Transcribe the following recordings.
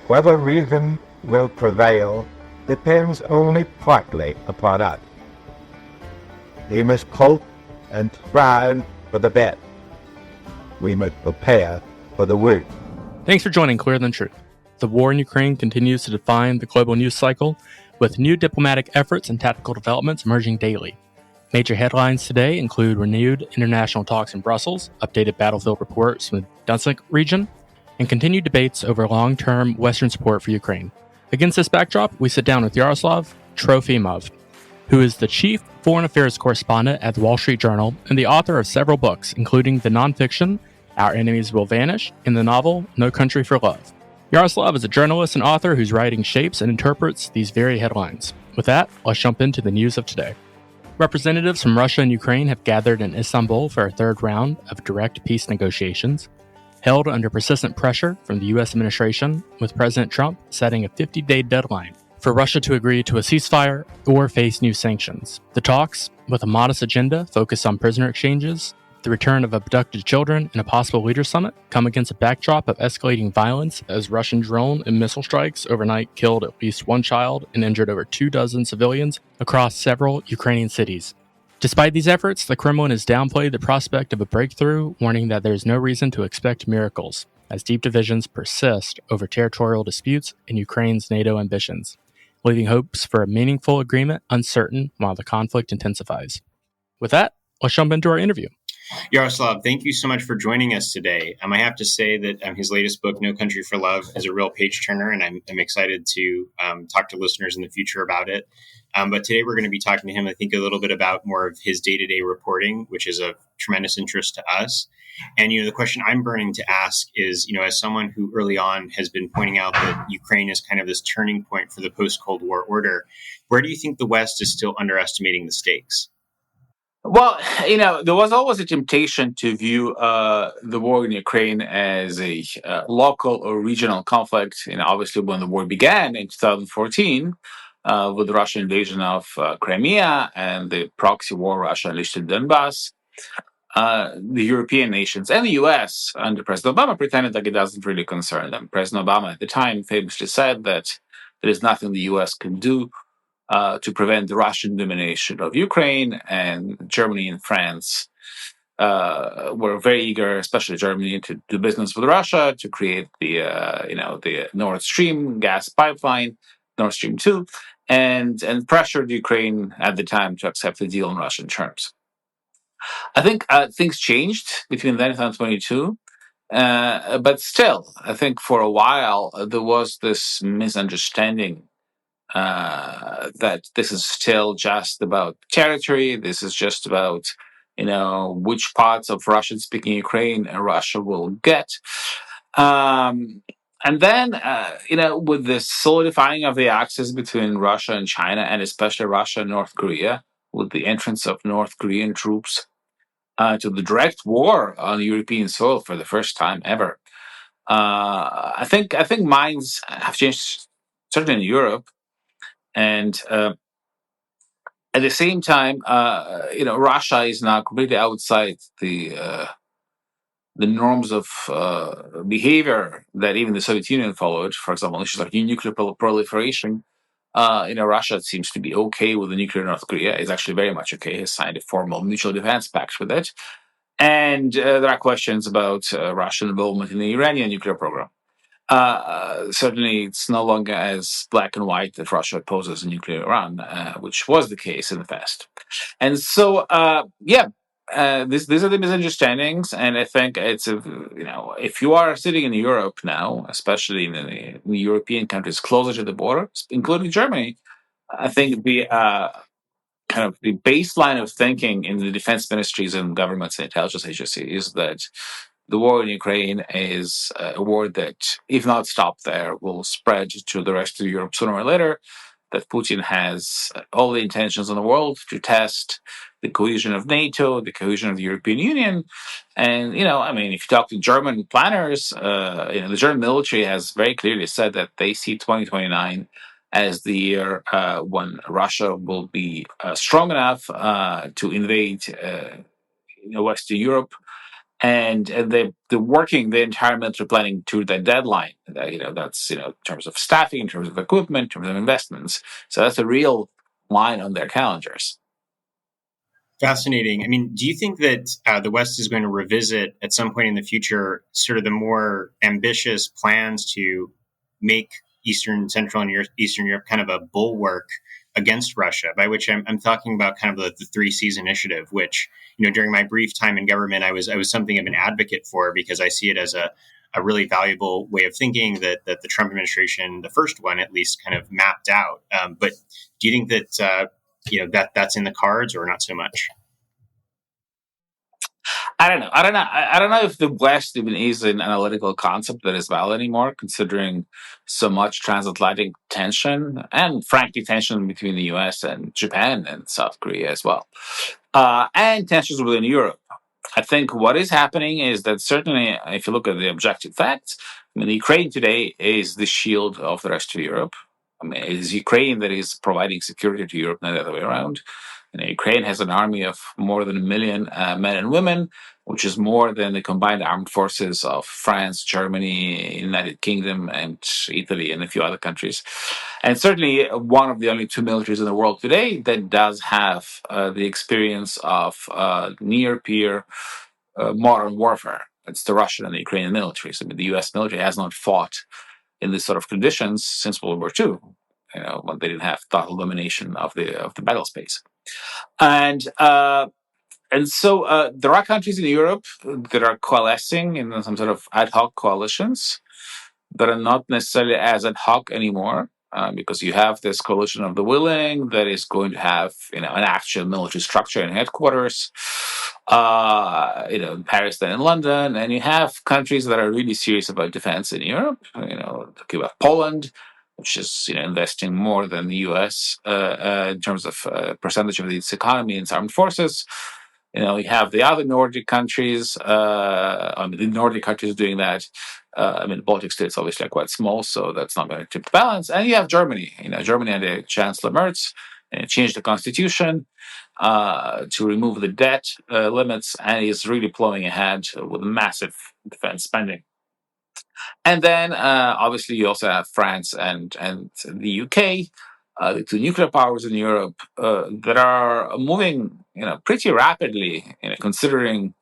Whether reason will prevail depends only partly upon us. We must hope and strive for the best. We must prepare for the worst. Thanks for joining Clearer Than Truth. The war in Ukraine continues to define the global news cycle, with new diplomatic efforts and tactical developments emerging daily. Major headlines today include renewed international talks in Brussels, updated battlefield reports from the Donetsk region, and continued debates over long-term Western support for Ukraine. Against this backdrop, we sit down with Yaroslav Trofimov, who is the Chief Foreign Affairs Correspondent at the Wall Street Journal and the author of several books, including the nonfiction Our Enemies Will Vanish and the novel No Country for Love. Yaroslav is a journalist and author whose writing shapes and interprets these very headlines. With that, let's jump into the news of today. Representatives from Russia and Ukraine have gathered in Istanbul for a third round of direct peace negotiations, held under persistent pressure from the U.S. administration, with President Trump setting a 50-day deadline for Russia to agree to a ceasefire or face new sanctions. The talks, with a modest agenda focused on prisoner exchanges, the return of abducted children, and a possible leaders summit, come against a backdrop of escalating violence as Russian drone and missile strikes overnight killed at least one child and injured over 24 civilians across several Ukrainian cities. Despite these efforts, the Kremlin has downplayed the prospect of a breakthrough, warning that there is no reason to expect miracles, as deep divisions persist over territorial disputes and Ukraine's NATO ambitions, leaving hopes for a meaningful agreement uncertain while the conflict intensifies. With that, let's jump into our interview. Yaroslav, thank you so much for joining us today. I have to say that his latest book, No Country for Love, is a real page-turner, and I'm excited to talk to listeners in the future about it. But today we're going to be talking to him, I think, a little bit about more of his day-to-day reporting, which is of tremendous interest to us. And, the question I'm burning to ask is, as someone who early on has been pointing out that Ukraine is kind of this turning point for the post-Cold War order, where do you think the West is still underestimating the stakes? Well, there was always a temptation to view the war in Ukraine as a local or regional conflict. Obviously, when the war began in 2014, with the Russian invasion of Crimea and the proxy war Russia unleashed in Donbass, the European nations and the U.S. under President Obama pretended like it doesn't really concern them. President Obama at the time famously said that there is nothing the U.S. can do to prevent the Russian domination of Ukraine, and Germany and France were very eager, especially Germany, to do business with Russia to create the Nord Stream gas pipeline, Nord Stream 2, and pressured Ukraine at the time to accept the deal on Russian terms. I think things changed between then and 2022. But still, I think for a while there was this misunderstanding that this is still just about territory. This is just about, which parts of Russian-speaking Ukraine Russia will get. And then, with the solidifying of the axis between Russia and China, and especially Russia and North Korea, with the entrance of North Korean troops to the direct war on European soil for the first time ever, I think minds have changed, certainly in Europe. And at the same time, Russia is now completely outside the norms of behavior that even the Soviet Union followed. For example, issues like nuclear proliferation. Russia seems to be okay with the nuclear North Korea. It's actually very much okay. Has signed a formal mutual defense pact with it. And there are questions about Russian involvement in the Iranian nuclear program. Certainly, it's no longer as black and white that Russia opposes a nuclear Iran, which was the case in the past. And so, these are the misunderstandings. And I think it's if you are sitting in Europe now, especially in the European countries closer to the border, including Germany, I think the kind of the baseline of thinking in the defense ministries and governments and intelligence agencies is that the war in Ukraine is a war that, if not stopped there, will spread to the rest of Europe sooner or later, that Putin has all the intentions in the world to test the cohesion of NATO, the cohesion of the European Union. And, if you talk to German planners, the German military has very clearly said that they see 2029 as the year when Russia will be strong enough to invade Western Europe. And they're working the entire military planning to that deadline. that's in terms of staffing, in terms of equipment, in terms of investments. So that's a real line on their calendars. Fascinating. I mean, do you think that the West is going to revisit at some point in the future sort of the more ambitious plans to make Central and Eastern Europe kind of a bulwark against Russia? By which I'm talking about kind of the Three Seas Initiative, which during my brief time in government, I was something of an advocate for, because I see it as a really valuable way of thinking that the Trump administration, the first one at least, kind of mapped out. But do you think that that's in the cards, or not so much? I don't know. I don't know if the West even is an analytical concept that is valid anymore, considering so much transatlantic tension and, frankly, tension between the U.S. and Japan and South Korea as well, and tensions within Europe. I think what is happening is that, certainly, if you look at the objective facts, I mean, Ukraine today is the shield of the rest of Europe. I mean, it is Ukraine that is providing security to Europe, not the other way around. Ukraine has an army of more than 1 million men and women, which is more than the combined armed forces of France, Germany, United Kingdom, and Italy, and a few other countries. And certainly one of the only two militaries in the world today that does have the experience of near-peer modern warfare. It's the Russian and the Ukrainian militaries. I mean, the U.S. military has not fought in this sort of conditions since World War II, when they didn't have total domination of the battle space. And so there are countries in Europe that are coalescing in some sort of ad hoc coalitions that are not necessarily as ad hoc anymore, because you have this coalition of the willing that is going to have an actual military structure and headquarters, in Paris and in London, and you have countries that are really serious about defense in Europe. Talking about Poland, which is investing more than the U.S. In terms of percentage of its economy in its armed forces. You have the other Nordic countries. The Nordic countries doing that. The Baltic states obviously are quite small, so that's not going to tip the balance. And you have Germany. Germany under Chancellor Merz changed the constitution to remove the debt limits, and is really plowing ahead with massive defense spending. And then, obviously, you also have France and the UK, the two nuclear powers in Europe, that are moving, pretty rapidly, considering,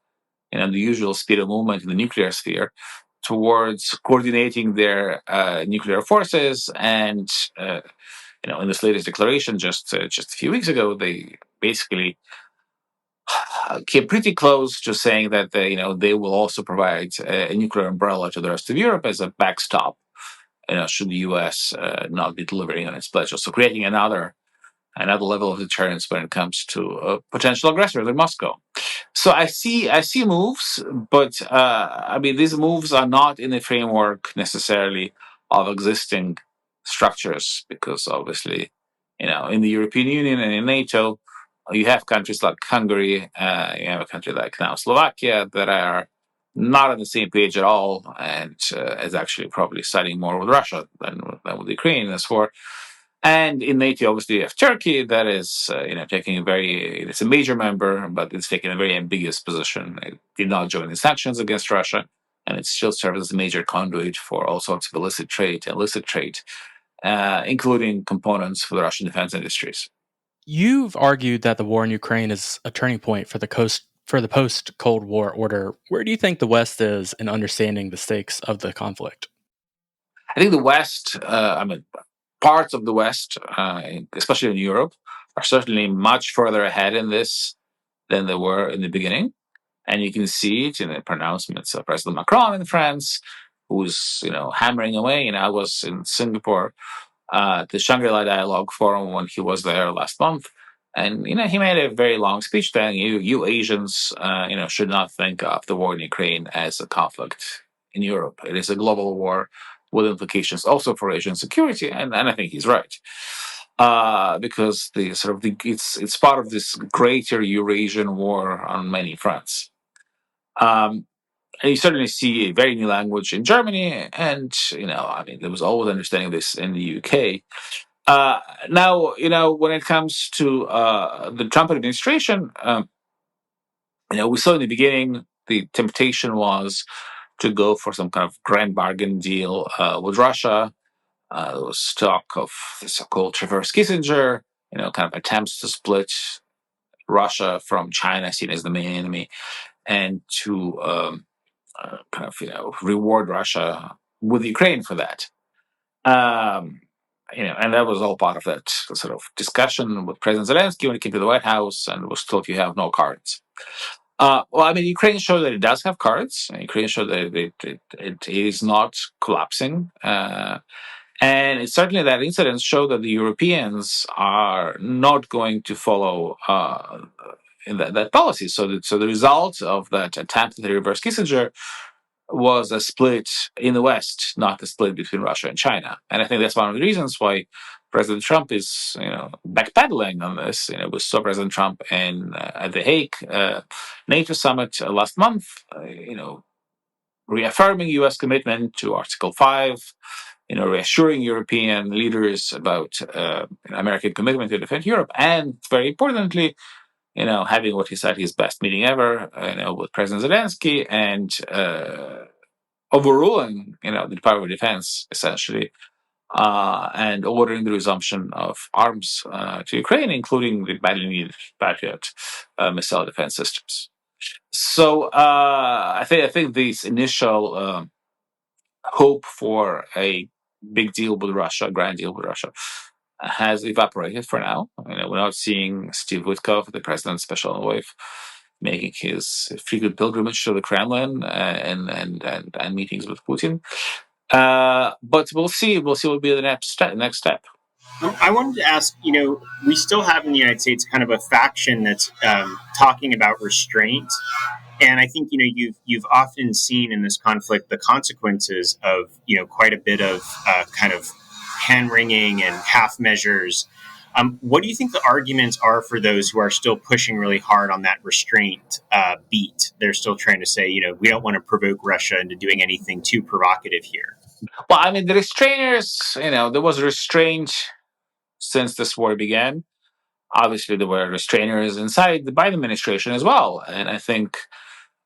the usual speed of movement in the nuclear sphere, towards coordinating their nuclear forces. And, in this latest declaration, just a few weeks ago, they basically came pretty close to saying that they will also provide a nuclear umbrella to the rest of Europe as a backstop. Should the U.S. not be delivering on its pledges, so creating another level of deterrence when it comes to potential aggressors in Moscow. So I see moves, but these moves are not in the framework necessarily of existing structures, because obviously, in the European Union and in NATO, you have countries like Hungary, you have a country like now Slovakia that are not on the same page at all, and is actually probably siding more with Russia than with Ukraine as for. And in NATO, obviously, you have Turkey that is, taking it's a major member, but it's taking a very ambiguous position. It did not join the sanctions against Russia, and it still serves as a major conduit for all sorts of illicit trade, including components for the Russian defense industries. You've argued that the war in Ukraine is a turning point for the post-Cold War order. Where do you think the West is in understanding the stakes of the conflict? I think the West, parts of the West, especially in Europe, are certainly much further ahead in this than they were in the beginning. And you can see it in the pronouncements of President Macron in France, who's, hammering away. I was in Singapore, the Shangri-La Dialogue Forum, when he was there last month. And, he made a very long speech saying, you Asians, should not think of the war in Ukraine as a conflict in Europe. It is a global war with implications also for Asian security. And I think he's right. Because it's part of this greater Eurasian war on many fronts. And you certainly see a very new language in Germany, and there was always understanding of this in the UK. Now, when it comes to the Trump administration, we saw in the beginning the temptation was to go for some kind of grand bargain deal with Russia. There was talk of the so-called reverse Kissinger, kind of attempts to split Russia from China, seen as the main enemy, and to kind of reward Russia with Ukraine for that. And that was all part of that sort of discussion with President Zelensky when he came to the White House and was told you have no cards. Ukraine showed that it does have cards. Ukraine showed that it is not collapsing. And it's certainly that incident showed that the Europeans are not going to follow in that policy. So the result of that attempt to reverse Kissinger was a split in the West, not a split between Russia and China. And I think that's one of the reasons why President Trump is, backpedaling on this. We saw President Trump at the Hague NATO summit last month, reaffirming U.S. commitment to Article 5, reassuring European leaders about American commitment to defend Europe, and very importantly, having what he said his best meeting ever, with President Zelensky, and overruling, the Department of Defense essentially, and ordering the resumption of arms to Ukraine, including the badly needed Patriot missile defense systems. So I think this initial hope for a big deal with Russia, a grand deal with Russia, has evaporated for now. We're not seeing Steve Witkoff, the president's special envoy, making his frequent pilgrimage to the Kremlin and meetings with Putin. But we'll see. We'll see what will be the next step. I wanted to ask, we still have in the United States kind of a faction that's talking about restraint. And I think, you've often seen in this conflict the consequences of, quite a bit of kind of hand-wringing and half measures. What do you think the arguments are for those who are still pushing really hard on that restraint beat? They're still trying to say, we don't want to provoke Russia into doing anything too provocative here. Well, the restrainers, there was restraint since this war began. Obviously, there were restrainers inside the Biden administration as well. And I think,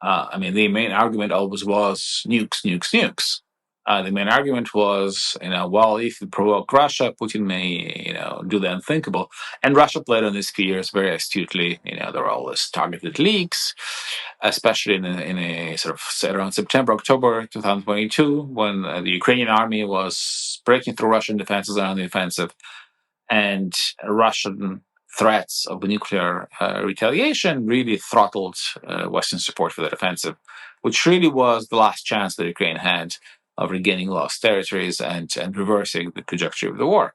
the main argument always was nukes, nukes, nukes. The main argument was, if you provoke Russia, Putin may, do the unthinkable. And Russia played on these fears very astutely. There were always targeted leaks, especially in a sort of around September, October 2022, when the Ukrainian army was breaking through Russian defenses on the offensive, and Russian threats of nuclear retaliation really throttled Western support for that offensive, which really was the last chance that Ukraine had of regaining lost territories and reversing the trajectory of the war.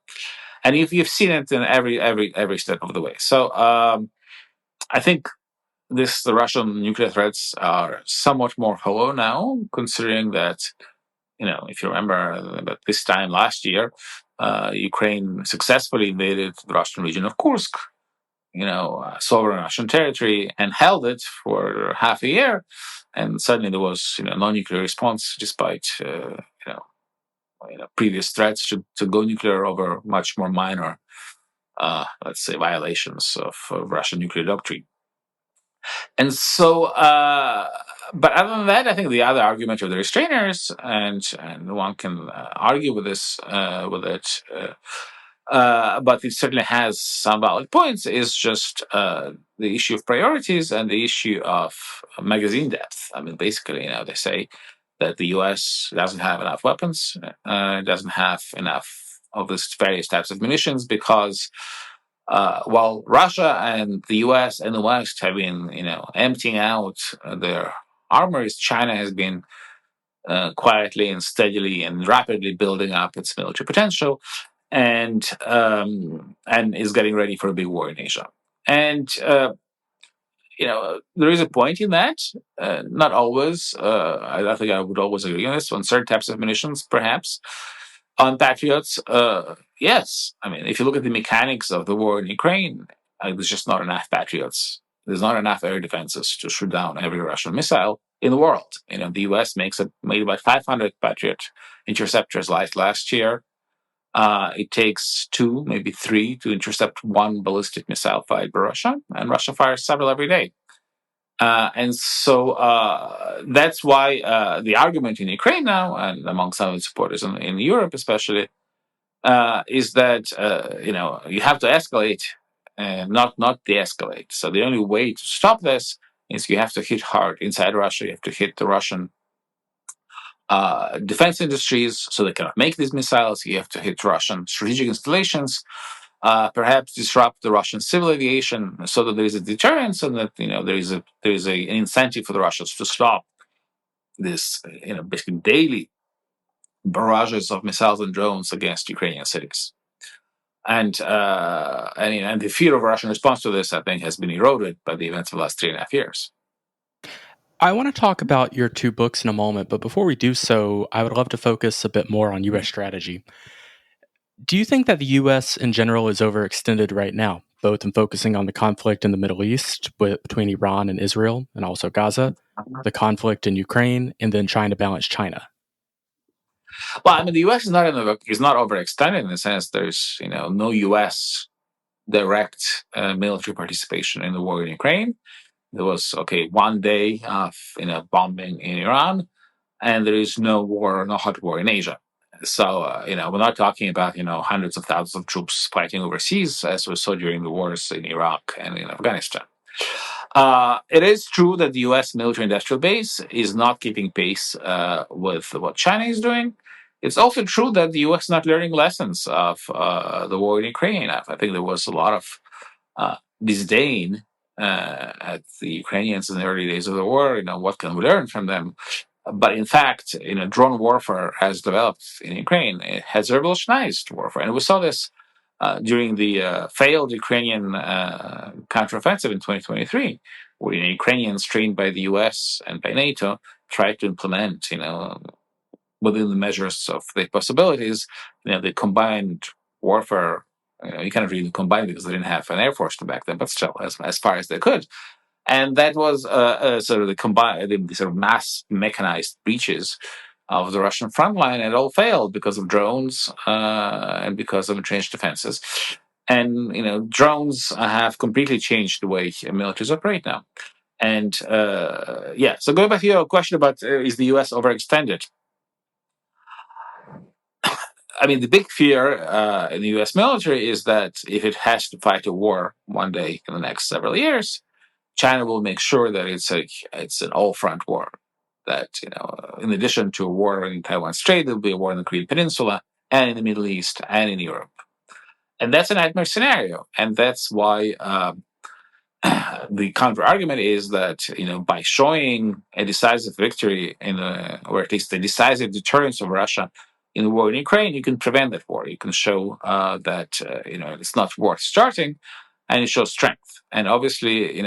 And you've seen it in every step of the way. So I think the Russian nuclear threats are somewhat more hollow now, considering that, if you remember, about this time last year, Ukraine successfully invaded the Russian region of Kursk, sovereign Russian territory, and held it for half a year. And suddenly there was, no nuclear response, despite, previous threats to go nuclear over much more minor, let's say, violations of Russian nuclear doctrine. And so, but other than that, I think the other argument of the restrainers, and one can argue with this, but it certainly has some valid points, is just the issue of priorities and the issue of magazine depth. Basically, they say that the U.S. doesn't have enough weapons, doesn't have enough of these various types of munitions, because while Russia and the U.S. and the West have been, emptying out their armories, China has been quietly and steadily and rapidly building up its military potential, and is getting ready for a big war in Asia. And there is a point in that. Not always. I think I would always agree on this. On certain types of munitions, perhaps. On Patriots, yes. If you look at the mechanics of the war in Ukraine, there's just not enough Patriots. There's not enough air defenses to shoot down every Russian missile in the world. The U.S. made about 500 Patriot interceptors last year. It takes 2, maybe 3, to intercept one ballistic missile fired by Russia, and Russia fires several every day. And so that's why the argument in Ukraine now, and among some of its supporters in Europe especially, is that you have to escalate and not de-escalate. So the only way to stop this is you have to hit hard inside Russia. You have to hit the Russian defense industries so they cannot make these missiles. You have to hit Russian strategic installations. Perhaps disrupt the Russian civil aviation so that there is a deterrence and that there is an incentive for the Russians to stop this basically daily barrages of missiles and drones against Ukrainian cities. And the fear of a Russian response to this, I think, has been eroded by the events of the last 3.5 years. I want to talk about your two books in a moment, but before we do so, I would love to focus a bit more on U.S. strategy. Do you think that the U.S. in general is overextended right now, both in focusing on the conflict in the Middle East between Iran and Israel, and also Gaza, the conflict in Ukraine, and then trying to balance China? Well, I mean, the U.S. is not overextended in the sense there's no U.S. direct military participation in the war in Ukraine. There was 1 day of bombing in Iran, and there is no hot war in Asia. So we're not talking about hundreds of thousands of troops fighting overseas as we saw during the wars in Iraq and in Afghanistan. It is true that the U.S. military-industrial base is not keeping pace with what China is doing. It's also true that the U.S. is not learning lessons of the war in Ukraine. I think there was a lot of disdain at the Ukrainians in the early days of the war. What can we learn from them? But in fact, drone warfare has developed in Ukraine. It has revolutionized warfare, and we saw this during the failed Ukrainian counteroffensive in 2023, where Ukrainians trained by the U.S. and by NATO tried to implement, within the measures of their possibilities, the combined warfare. You cannot really combine because they didn't have an air force to back them, but still, as far as they could. And that was sort of the sort of mass mechanized breaches of the Russian front line. It all failed because of drones and because of entrenched defenses. And drones have completely changed the way militaries operate now. And so going back to your question about is the U.S. overextended? I mean, the big fear in the U.S. military is that if it has to fight a war one day in the next several years, China will make sure that it's an all-front war. That in addition to a war in Taiwan Strait, there will be a war in the Korean Peninsula and in the Middle East and in Europe, and that's a nightmare scenario. And that's why the counter argument is that by showing a decisive victory or at least a decisive deterrence of Russia in the war in Ukraine, you can prevent that war. You can show that it's not worth starting, and it shows strength. And obviously,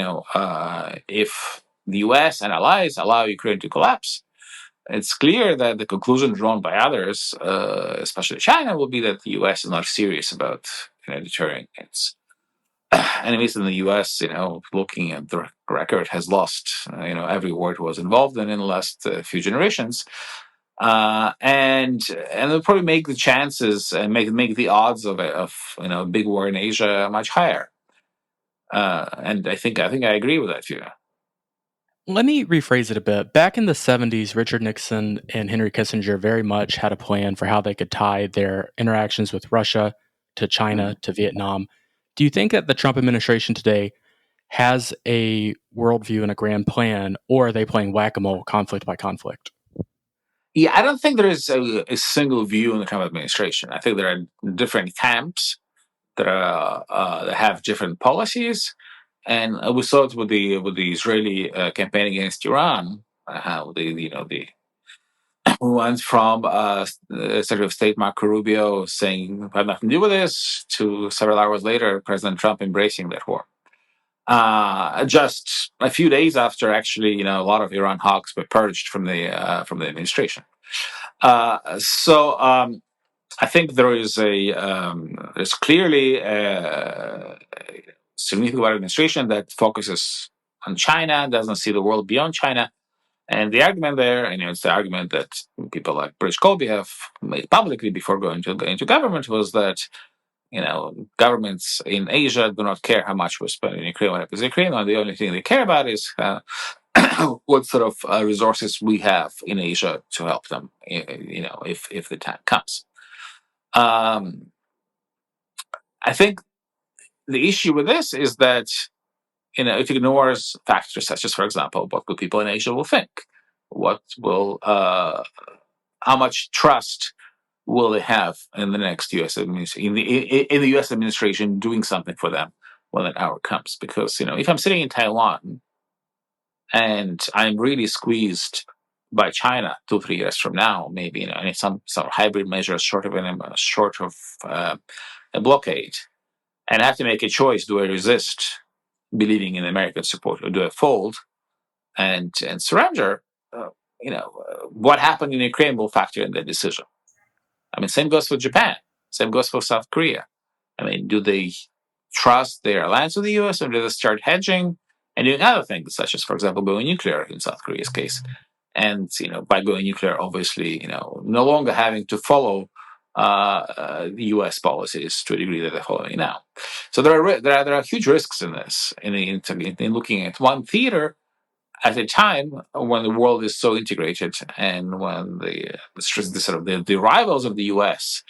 if the U.S. and allies allow Ukraine to collapse, it's clear that the conclusion drawn by others, especially China, will be that the U.S. is not serious about deterring its enemies in the U.S. Looking at the record, has lost every war it was involved in the last few generations. And it'll probably make the chances and make the odds of a big war in Asia much higher. And I think I agree with that view. Let me rephrase it a bit. Back in the 70s, Richard Nixon and Henry Kissinger very much had a plan for how they could tie their interactions with Russia to China to Vietnam. Do you think that the Trump administration today has a worldview and a grand plan, or are they playing whack-a-mole, conflict by conflict? Yeah, I don't think there is a single view in the Trump administration. I think there are different camps that have different policies, and we saw it with the Israeli campaign against Iran. How we went from Secretary of State Marco Rubio saying "I have nothing to do with this" to several hours later, President Trump embracing that war. Just a few days after, actually, a lot of Iran hawks were purged from the administration. I think there's clearly a significant administration that focuses on China, doesn't see the world beyond China. And the argument there, it's the argument that people like British Colby have made publicly before going into government, was that governments in Asia do not care how much we spend in Ukraine when it is Ukraine. The only thing they care about is what sort of resources we have in Asia to help them, if the time comes. I think the issue with this is that it ignores factors such as, for example, what will people in Asia will think, what will, how much trust will they have in the next U.S. administration, in the U.S. administration doing something for them when that hour comes? Because if I'm sitting in Taiwan and I'm really squeezed by China 2-3 years from now, maybe and some hybrid measures short of a blockade, and I have to make a choice: do I resist believing in American support, or do I fold and surrender? What happened in Ukraine will factor in that decision. I mean, same goes for Japan. Same goes for South Korea. I mean, do they trust their alliance with the U.S., or do they start hedging and doing other things, such as, for example, going nuclear in South Korea's case? And by going nuclear, obviously, no longer having to follow U.S. policies to a degree that they're following now. So there are huge risks in this, in looking at one theater at a time when the world is so integrated, and when the rivals of the U.S.,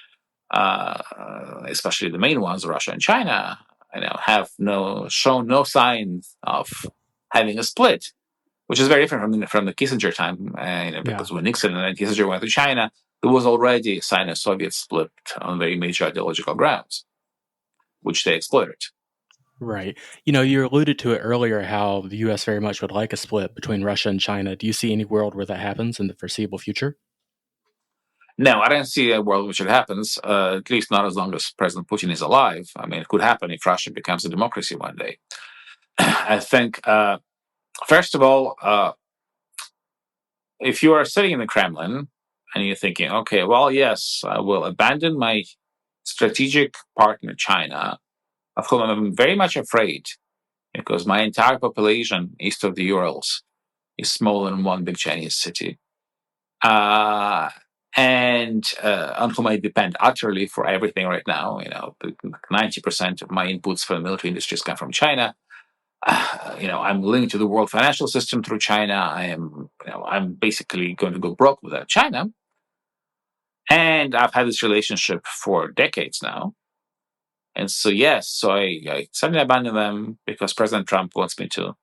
especially the main ones, Russia and China, have shown no signs of having a split, which is very different from the Kissinger time, because when Nixon and Kissinger went to China, there was already a sign of Soviet split on very major ideological grounds, which they exploited. Right. You alluded to it earlier, how the U.S. very much would like a split between Russia and China. Do you see any world where that happens in the foreseeable future? No, I don't see a world in which it happens, at least not as long as President Putin is alive. I mean, it could happen if Russia becomes a democracy one day. I think, first of all, if you are sitting in the Kremlin and you're thinking, okay, well, yes, I will abandon my strategic partner, China, of whom I'm very much afraid, because my entire population east of the Urals is smaller than one big Chinese city, and on whom I depend utterly for everything right now. 90% of my inputs for the military industries come from China. I'm linked to the world financial system through China. I'm basically going to go broke without China. And I've had this relationship for decades now. And so, yes, I suddenly abandon them because President Trump wants me to.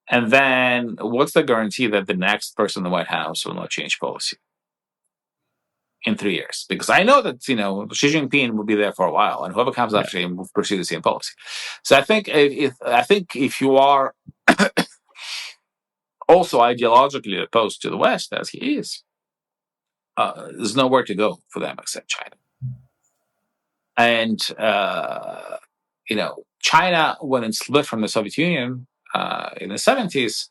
And then what's the guarantee that the next person in the White House will not change policy in 3 years? Because I know that, Xi Jinping will be there for a while, and whoever comes after him will pursue the same policy. So I think if you are also ideologically opposed to the West, as he is, there's nowhere to go for them except China. And, China, when it split from the Soviet Union in the 70s,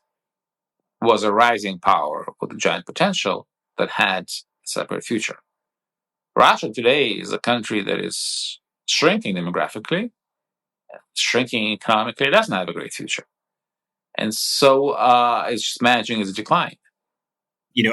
was a rising power with a giant potential that had a separate future. Russia today is a country that is shrinking demographically, shrinking economically. It doesn't have a great future. And so it's just managing its decline.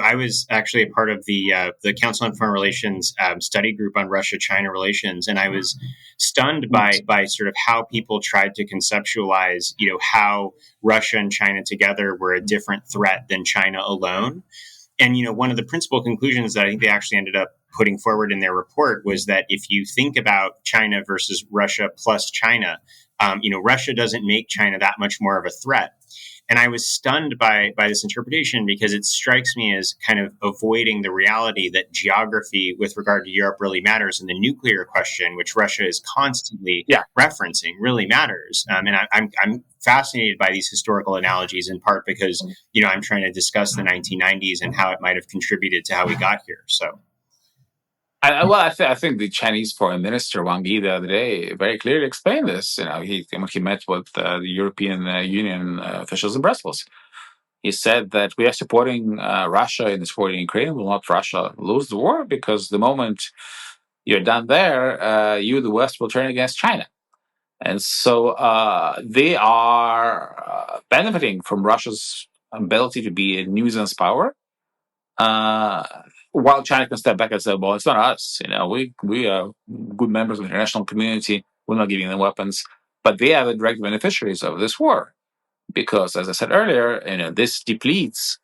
I was actually a part of the Council on Foreign Relations study group on Russia-China relations, and I was stunned by sort of how people tried to conceptualize, how Russia and China together were a different threat than China alone. And one of the principal conclusions that I think they actually ended up putting forward in their report was that if you think about China versus Russia plus China, Russia doesn't make China that much more of a threat. And I was stunned by this interpretation, because it strikes me as kind of avoiding the reality that geography with regard to Europe really matters, and the nuclear question, which Russia is constantly referencing, really matters. And I'm fascinated by these historical analogies, in part because I'm trying to discuss the 1990s and how it might have contributed to how we got here. So. I think the Chinese Foreign Minister Wang Yi the other day very clearly explained this. When he met with the European Union officials in Brussels, he said that we are supporting Russia in supporting Ukraine. Will not Russia lose the war? Because the moment you're done there, you, the West, will turn against China. And so they are benefiting from Russia's ability to be a nuisance power. while China can step back and say, well, it's not us. We are good members of the international community. We're not giving them weapons. But they are the direct beneficiaries of this war. Because, as I said earlier, this depletes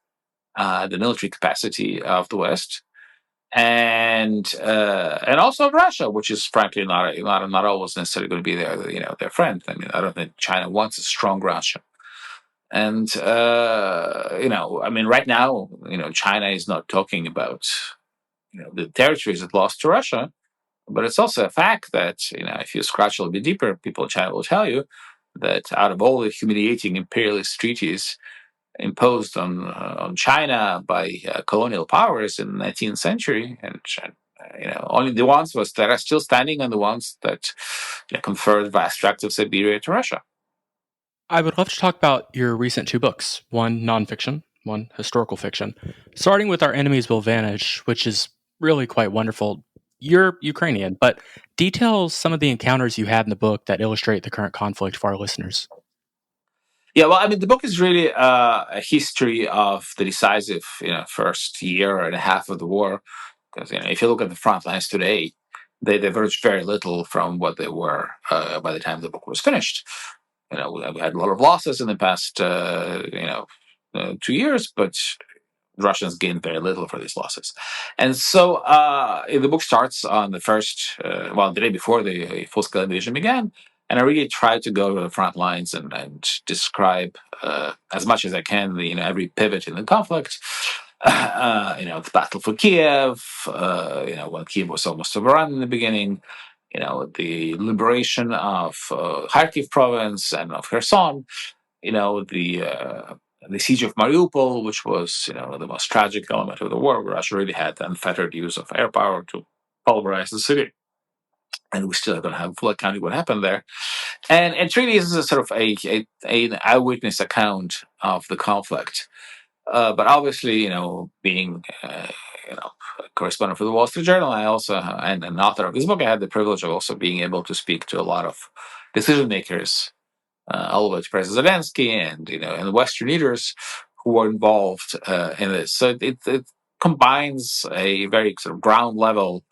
the military capacity of the West and also of Russia, which is frankly not always necessarily going to be their friend. I mean, I don't think China wants a strong Russia. And right now, China is not talking about the territories it lost to Russia, but it's also a fact that if you scratch a little bit deeper, people in China will tell you that out of all the humiliating imperialist treaties imposed on China by colonial powers in the 19th century, and only the ones that are still standing and the ones that conferred vast tracts of Siberia to Russia. I would love to talk about your recent two books, one nonfiction, one historical fiction. Starting with Our Enemies Will Vanish, which is really quite wonderful. You're Ukrainian, but detail some of the encounters you had in the book that illustrate the current conflict for our listeners. Yeah, well, I mean, the book is really a history of the decisive, first year and a half of the war. Because if you look at the front lines today, they diverge very little from what they were by the time the book was finished. We had a lot of losses in the past, 2 years, but Russians gained very little for these losses. And so the book starts on the the day before the full-scale invasion began. And I really tried to go to the front lines and describe as much as I can every pivot in the conflict. The battle for Kyiv, when Kyiv was almost overrun in the beginning, the liberation of Kharkiv province and of Kherson, the siege of Mariupol, which was the most tragic element of the war, where Russia really had unfettered use of air power to pulverize the city. And we still don't have a full account of what happened there. And it really is a sort of an eyewitness account of the conflict. But obviously, being a correspondent for the Wall Street Journal, I also and an author of this book, I had the privilege of also being able to speak to a lot of decision makers, all the way to President Zelensky and Western leaders who were involved in this. So it combines a very sort of ground level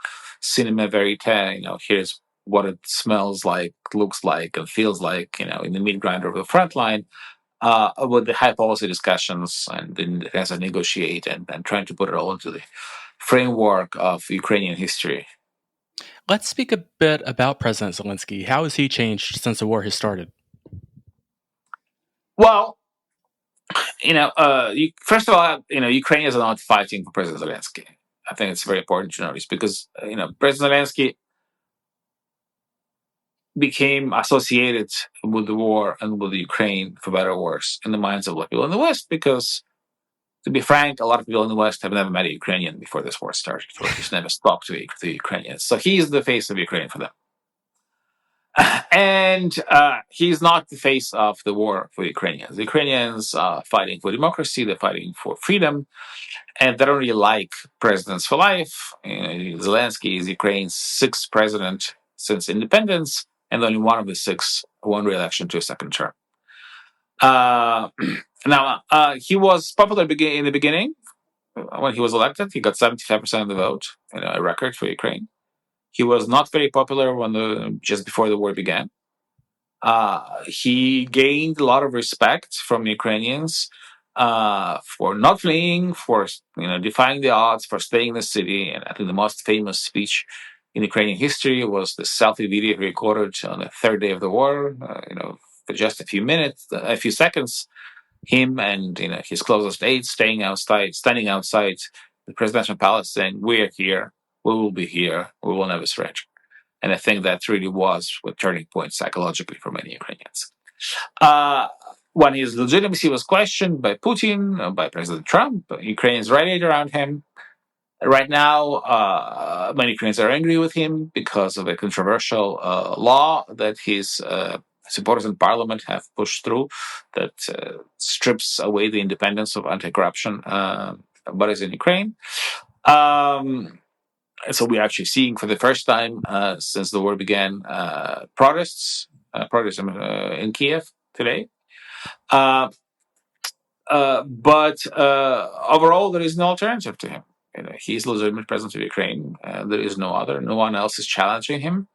cinema verite. Here's what it smells like, looks like, and feels like, in the meat grinder of the front line, with the high policy discussions and as I negotiate and trying to put it all into the framework of Ukrainian history. Let's speak a bit about President Zelensky. How has he changed since the war has started? Well, first of all, Ukrainians are not fighting for President Zelensky. I think it's very important to notice because, President Zelensky became associated with the war and with the Ukraine, for better or worse, in the minds of a lot of people in the West because, to be frank, a lot of people in the West have never met a Ukrainian before this war started, or at least never spoke to the Ukrainians. So he's the face of Ukraine for them. And he's not the face of the war for Ukrainians. The Ukrainians are fighting for democracy, they're fighting for freedom, and they don't really like presidents for life. Zelensky is Ukraine's sixth president since independence, and only one of the six won re-election to a second term. Now, he was popular in the beginning. When he was elected, he got 75% of the vote, a record for Ukraine. He was not very popular just before the war began. He gained a lot of respect from Ukrainians for not fleeing, for defying the odds, for staying in the city. And I think the most famous speech in Ukrainian history was the selfie video he recorded on the third day of the war. For just a few seconds, him and his closest aides standing outside the presidential palace, saying, "We are here. We will be here. We will never surrender." And I think that really was a turning point psychologically for many Ukrainians. When his legitimacy was questioned by Putin, by President Trump, Ukrainians rallied around him. Right now, many Ukrainians are angry with him because of a controversial law that his supporters in parliament have pushed through that strips away the independence of anti-corruption bodies in Ukraine. So we're actually seeing for the first time since the war began protests in Kyiv today. But overall, there is no alternative to him. He's the legitimate president of Ukraine. There is no other. No one else is challenging him.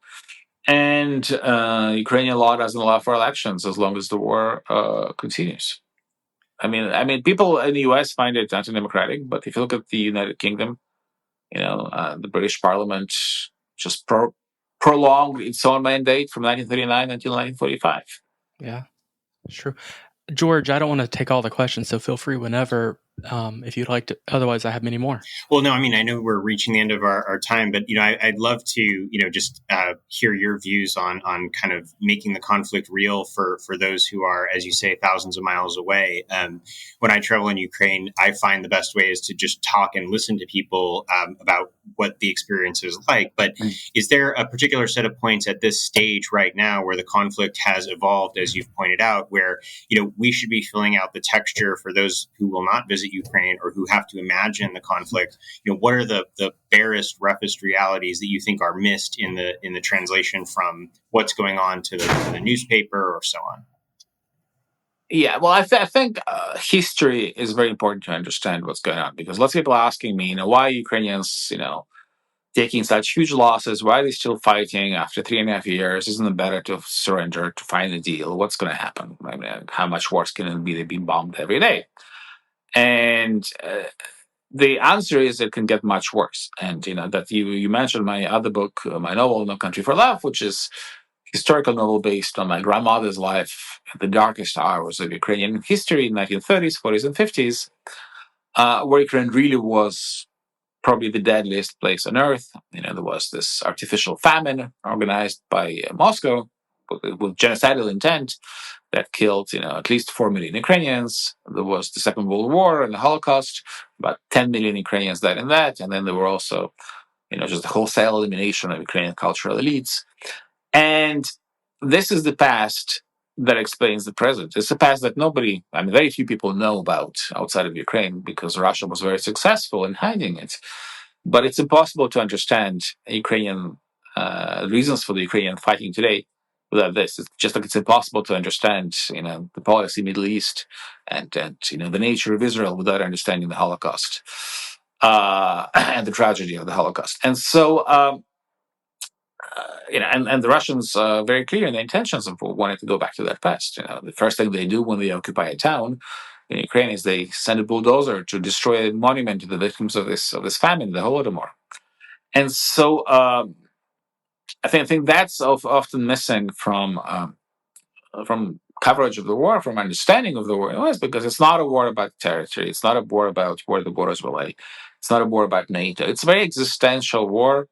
And Ukrainian law doesn't allow for elections as long as the war continues. I mean, people in the U.S. find it anti-democratic, but if you look at the United Kingdom, the British Parliament just prolonged its own mandate from 1939 until 1945. Yeah, sure. George, I don't want to take all the questions, so feel free whenever if you'd like to. Otherwise, I have many more. Well, no, I mean, I know we're reaching the end of our time, but, I'd love to, just hear your views on kind of making the conflict real for those who are, as you say, thousands of miles away. When I travel in Ukraine, I find the best way is to just talk and listen to people about what the experience is like. But is there a particular set of points at this stage right now where the conflict has evolved, as you've pointed out, where, we should be filling out the texture for those who will not visit Ukraine or who have to imagine the conflict? What are the barest, roughest realities that you think are missed in the translation from what's going on to the newspaper or so on? Yeah, well, I think history is very important to understand what's going on, because lots of people are asking me, why are Ukrainians, taking such huge losses? Why are they still fighting after 3.5 years? Isn't it better to surrender, to find a deal? What's going to happen? I mean, how much worse can it be? They've been bombed every day. And the answer is it can get much worse. And, that you mentioned my other book, my novel, No Country for Love, which is historical novel based on my grandmother's life at the darkest hours of Ukrainian history in 1930s, 40s, and 50s, where Ukraine really was probably the deadliest place on earth. There was this artificial famine organized by Moscow with genocidal intent that killed, at least 4 million Ukrainians. There was the Second World War and the Holocaust. About 10 million Ukrainians died in that. And then there were also, just the wholesale elimination of Ukrainian cultural elites. And this is the past that explains the present. It's a past that very few people know about outside of Ukraine, because Russia was very successful in hiding it. But it's impossible to understand Ukrainian reasons for the Ukrainian fighting today without this. It's just like it's impossible to understand, the policy Middle East and the nature of Israel without understanding the Holocaust and the tragedy of the Holocaust. And so, and the Russians are very clear in their intentions of wanting to go back to that past. The first thing they do when they occupy a town in Ukraine is they send a bulldozer to destroy a monument to the victims of this famine, the Holodomor. And so I think that's often missing from coverage of the war, from understanding of the war, because it's not a war about territory. It's not a war about where the borders will lay. It's not a war about NATO. It's a very existential war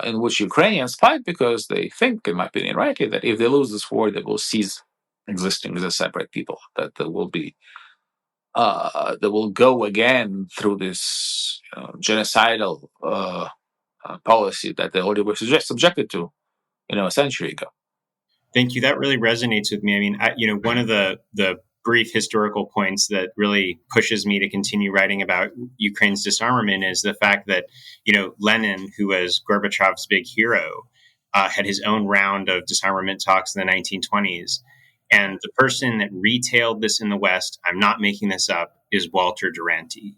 in which Ukrainians fight because they think, in my opinion, rightly, that if they lose this war, they will cease existing as a separate people, that there will be that will go again through this genocidal policy that they already were subjected to, a century ago. Thank you. That really resonates with me. I mean, one of the brief historical points that really pushes me to continue writing about Ukraine's disarmament is the fact that, Lenin, who was Gorbachev's big hero, had his own round of disarmament talks in the 1920s. And the person that retailed this in the West, I'm not making this up, is Walter Duranty.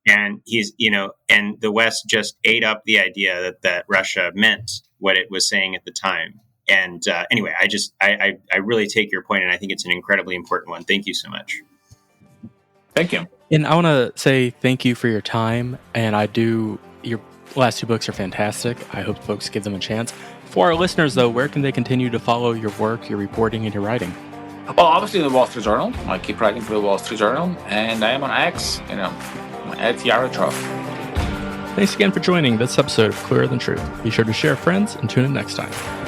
And he's, and the West just ate up the idea that Russia meant what it was saying at the time. And anyway, I really take your point, and I think it's an incredibly important one. Thank you so much. Thank you. And I want to say thank you for your time. And your last 2 books are fantastic. I hope folks give them a chance. For our listeners, though, where can they continue to follow your work, your reporting, and your writing? Well, obviously in the Wall Street Journal. I keep writing for the Wall Street Journal, and I am on X, at Yaroslav. Thanks again for joining this episode of Clearer Than Truth. Be sure to share, friends, and tune in next time.